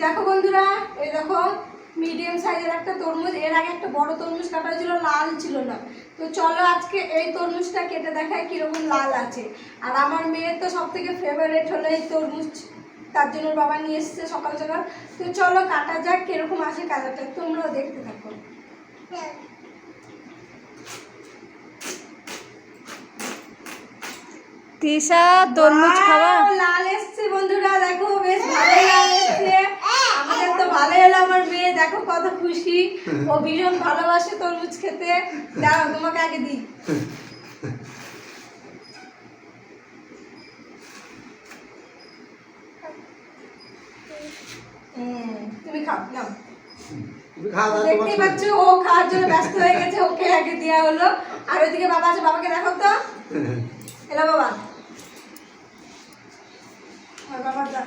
দেখো বন্ধুরা, এই দেখো মিডিয়াম সাইজের একটা তরমুজ। এর আগে একটা বড় তরমুজ কাটা ছিল, লাল ছিল না। তো চলো আজকে এই তরমুজটা কেটে দেখায় কিরকম লাল আছে। আর আমার মেয়ের তো সব থেকে ফেভারিট হলো এই তরমুজ, তার জন্য বাবা নিয়ে এসছে সকাল সকাল। তো চলো কাটা যাক, কিরকম আসে কালারটা তোমরাও দেখতে থাকো। তিশা তরমুজ খাওয়া লাল এসছে বন্ধুরা, দেখো বেশ ভালোই লাল এসছে। আমাদের তো ভালোই হলো, আমার মেয়ে দেখো কত খুশি, ও ভীষণ ভালোবাসে তরমুজ খেতে। দাঁড়াও তোমাকে আগে দিই। তুমি খাও, নাও। দেখতে পাচ্ছ ও খাওয়ার জন্য ব্যস্ত হয়ে গেছে, ওকে আগে দেওয়া হলো। আর ওইদিকে বাবা আছে, বাবাকে দেখো তো। এলো বাবা, বাবা গামছা